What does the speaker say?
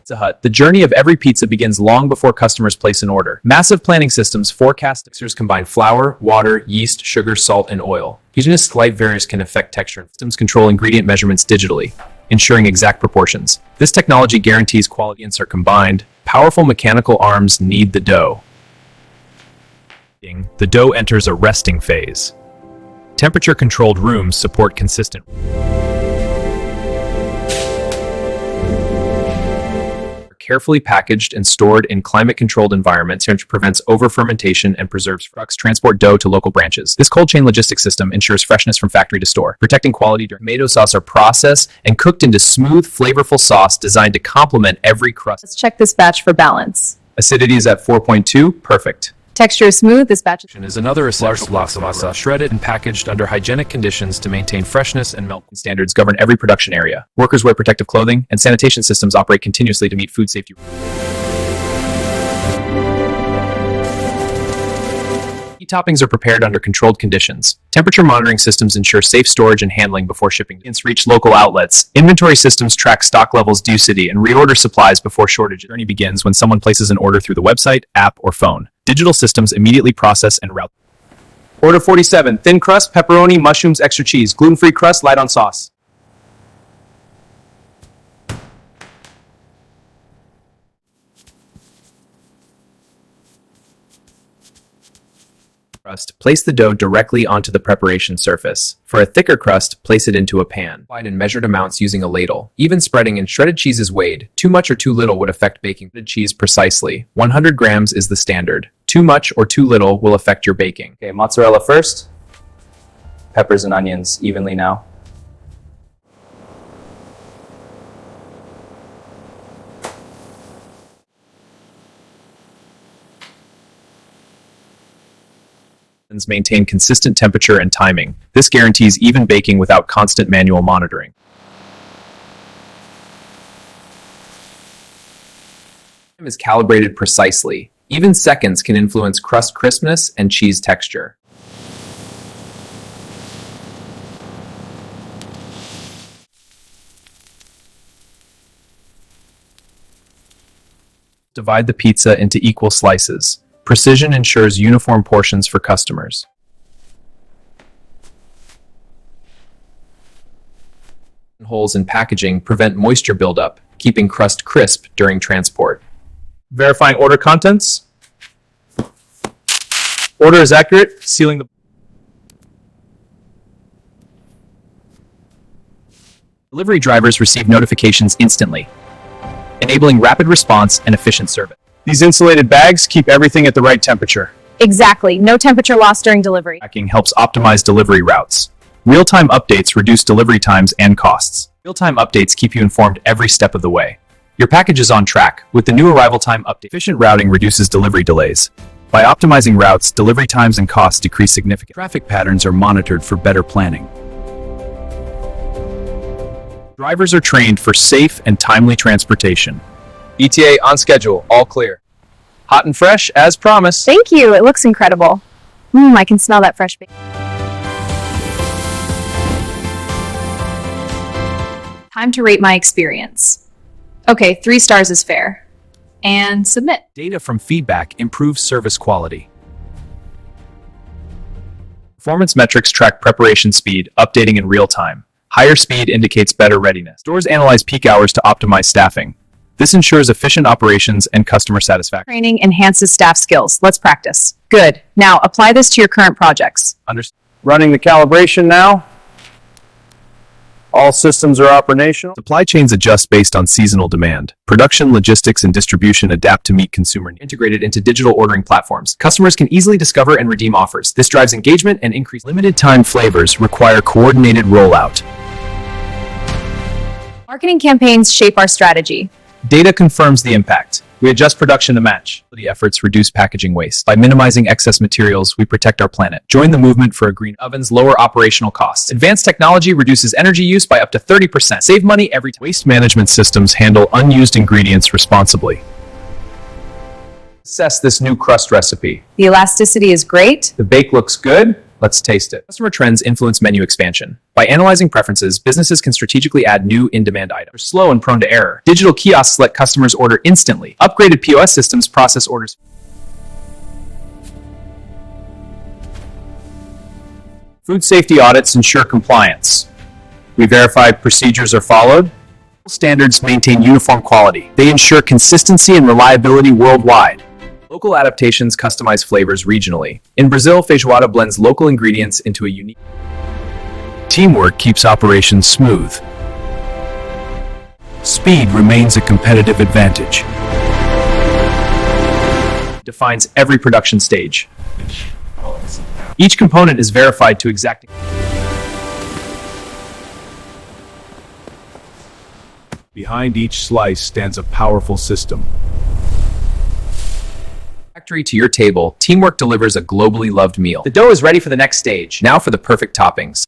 Pizza Hut, the journey of every pizza begins long before customers place an order. Massive planning systems forecast mixers combine flour, water, yeast, sugar, salt, and oil. Even a slight variance can affect texture. Systems control ingredient measurements digitally, ensuring exact proportions. This technology guarantees quality. Ingredients are combined. Powerful mechanical arms knead the dough. The dough enters a resting phase. Temperature-controlled rooms support consistent. Carefully packaged and stored in climate-controlled environments, which prevents over-fermentation and preserves. Trucks transport dough to local branches. This cold chain logistics system ensures freshness from factory to store, protecting quality. Tomato sauce are processed and cooked into smooth, flavorful sauce designed to complement every crust. Let's check this batch for balance. Acidity is at 4.2, perfect. Texture is smooth. This batch is another essential block of masa, shredded and packaged under hygienic conditions to maintain freshness and melt. Standards govern every production area. Workers wear protective clothing, and sanitation systems operate continuously to meet food safety. Meat toppings are prepared under controlled conditions. Temperature monitoring systems ensure safe storage and handling before shipping. Ingredients reach local outlets. Inventory systems track stock levels, due city, and reorder supplies before shortage. The journey begins when someone places an order through the website, app, or phone. Digital systems immediately process and route. Order 47, thin crust, pepperoni, mushrooms, extra cheese, gluten-free crust, light on sauce. Place the dough directly onto the preparation surface. For a thicker crust, place it into a pan. Applied in measured amounts using a ladle. Even spreading and shredded cheese is weighed. Too much or too little would affect baking. Shredded cheese precisely. 100 grams is the standard. Too much or too little will affect your baking. Okay, mozzarella first. Peppers and onions evenly now. Maintain consistent temperature and timing. This guarantees even baking without constant manual monitoring. Time is calibrated precisely. Even seconds can influence crust crispness and cheese texture. Divide the pizza into equal slices. Precision ensures uniform portions for customers. Holes in packaging prevent moisture buildup, keeping crust crisp during transport. Verifying order contents. Order is accurate, sealing the... Delivery drivers receive notifications instantly, enabling rapid response and efficient service. These insulated bags keep everything at the right temperature. Exactly. No temperature loss during delivery. Tracking helps optimize delivery routes. Real-time updates reduce delivery times and costs. Real-time updates keep you informed every step of the way. Your package is on track with the new arrival time update. Efficient routing reduces delivery delays. By optimizing routes, delivery times and costs decrease significantly. Traffic patterns are monitored for better planning. Drivers are trained for safe and timely transportation. ETA on schedule, all clear. Hot and fresh, as promised. Thank you. It looks incredible. I can smell that fresh bacon. Time to rate my experience. Okay, 3 stars is fair. And submit. Data from feedback improves service quality. Performance metrics track preparation speed, updating in real time. Higher speed indicates better readiness. Stores analyze peak hours to optimize staffing. This ensures efficient operations and customer satisfaction. Training enhances staff skills. Let's practice. Good. Now apply this to your current projects. Running the calibration now. All systems are operational. Supply chains adjust based on seasonal demand. Production, logistics, and distribution adapt to meet consumer needs. Integrated into digital ordering platforms, customers can easily discover and redeem offers. This drives engagement and increases. Limited time flavors require coordinated rollout. Marketing campaigns shape our strategy. Data confirms the impact. We adjust production to match. The efforts reduce packaging waste. By minimizing excess materials, we protect our planet. Join the movement for a green ovens, lower operational costs. Advanced technology reduces energy use by up to 30%. Save money every time. Waste management systems handle unused ingredients responsibly. Assess this new crust recipe. The elasticity is great. The bake looks good. Let's taste it. Customer trends influence menu expansion. By analyzing preferences, businesses can strategically add new in-demand items. They're slow and prone to error. Digital kiosks let customers order instantly. Upgraded POS systems process orders. Food safety audits ensure compliance. We verify procedures are followed. Standards maintain uniform quality. They ensure consistency and reliability worldwide. Local adaptations customize flavors regionally. In Brazil, feijoada blends local ingredients into a unique. Teamwork keeps operations smooth. Speed remains a competitive advantage. Defines every production stage. Each component is verified to exacting. Behind each slice stands a powerful system. Factory to your table, teamwork delivers a globally loved meal. The dough is ready for the next stage. Now for the perfect toppings.